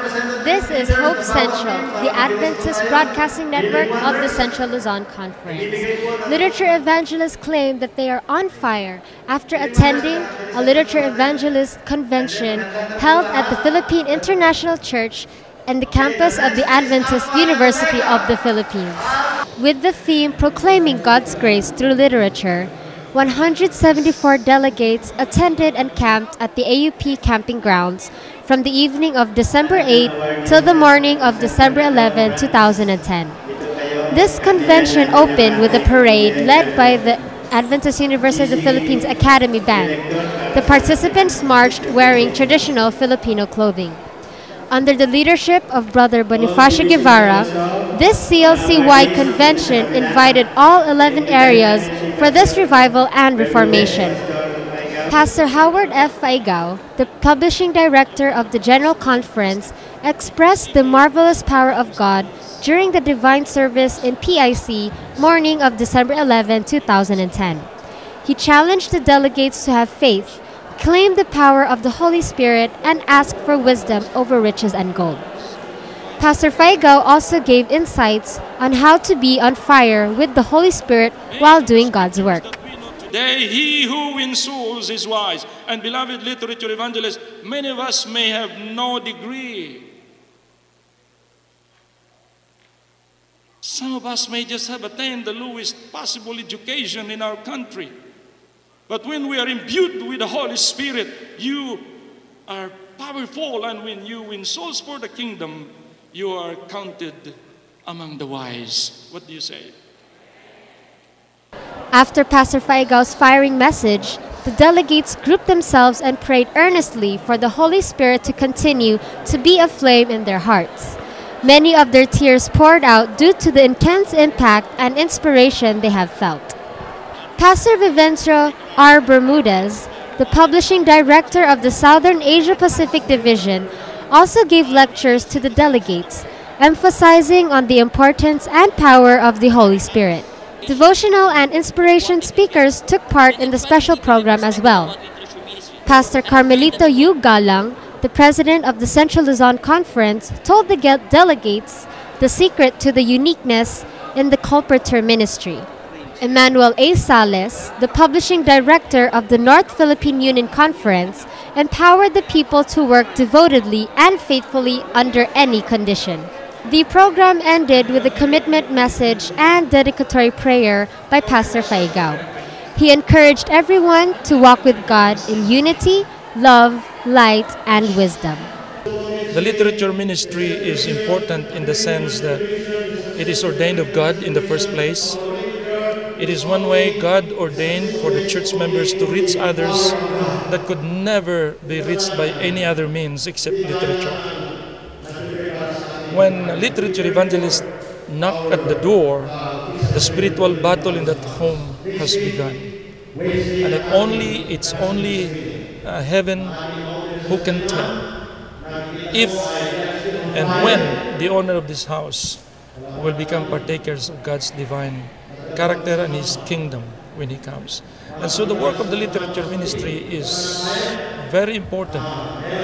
This is Hope Central, the Adventist Broadcasting Network of the Central Luzon Conference. Literature evangelists claim that they are on fire after attending a Literature Evangelist Convention held at the Philippine International Church and the campus of the Adventist University of the Philippines. With the theme Proclaiming God's Grace Through Literature, 174 delegates attended and camped at the AUP camping grounds from the evening of December 8 till the morning of December 11, 2010. This convention opened with a parade led by the Adventist University of the Philippines Academy Band. The participants marched wearing traditional Filipino clothing. Under the leadership of Brother Bonifacio Guevara, this CLC-wide convention invited all 11 areas for this revival and reformation. Pastor Howard F. Faigao, the publishing director of the General Conference, expressed the marvelous power of God during the divine service in PIC morning of December 11, 2010. He challenged the delegates to have faith, claim the power of the Holy Spirit, and ask for wisdom over riches and gold. Pastor Faigao also gave insights on how to be on fire with the Holy Spirit while doing God's work. Today, he who wins souls is wise. And beloved literature evangelists, many of us may have no degree. Some of us may just have attained the lowest possible education in our country. But when we are imbued with the Holy Spirit, you are powerful, and when you win souls for the kingdom, you are counted among the wise. What do you say? After Pastor Faigao's firing message, the delegates grouped themselves and prayed earnestly for the Holy Spirit to continue to be a flame in their hearts. Many of their tears poured out due to the intense impact and inspiration they have felt. Pastor Vivencio R. Bermudez, the publishing director of the Southern Asia Pacific Division, also gave lectures to the delegates, emphasizing on the importance and power of the Holy Spirit. Devotional and inspiration speakers took part in the special program as well. Pastor Carmelito U. Galang, the president of the Central Luzon Conference, told the delegates the secret to the uniqueness in the Colporteur ministry. Emmanuel A. Sales, the publishing director of the North Philippine Union Conference, empowered the people to work devotedly and faithfully under any condition. The program ended with a commitment message and dedicatory prayer by Pastor Faigao. He encouraged everyone to walk with God in unity, love, light, and wisdom. The literature ministry is important in the sense that it is ordained of God in the first place. It is one way God ordained for the church members to reach others that could never be reached by any other means except literature. When literature evangelists knock at the door, the spiritual battle in that home has begun. And it's only heaven who can tell if and when the owner of this house will become partakers of God's divine character and His kingdom when He comes. And so the work of the literature ministry is very important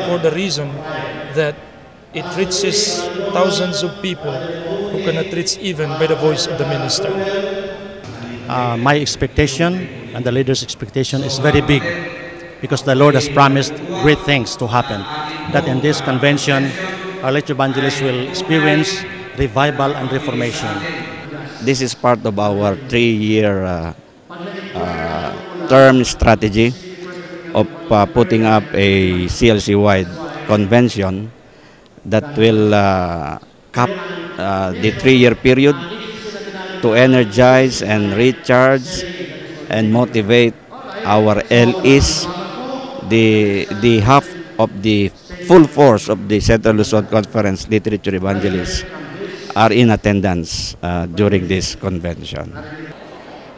for the reason that it reaches thousands of people who cannot reach even by the voice of the minister. My expectation and the leader's expectation is very big because the Lord has promised great things to happen. That in this convention, our literature evangelists will experience revival and reformation. This is part of our 3-year term strategy of putting up a CLC-wide convention that will cap the 3-year period to energize and recharge and motivate our LEs, the half of the full force of the Central Luzon Conference Literature Evangelists are in attendance during this convention.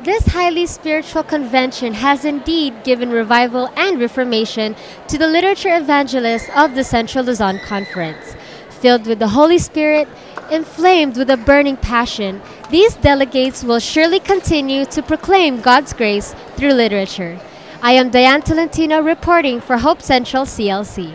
This highly spiritual convention has indeed given revival and reformation to the literature evangelists of the Central Luzon Conference. Filled with the Holy Spirit, inflamed with a burning passion, these delegates will surely continue to proclaim God's grace through literature. I am Dianne Tolentino reporting for Hope Central CLC.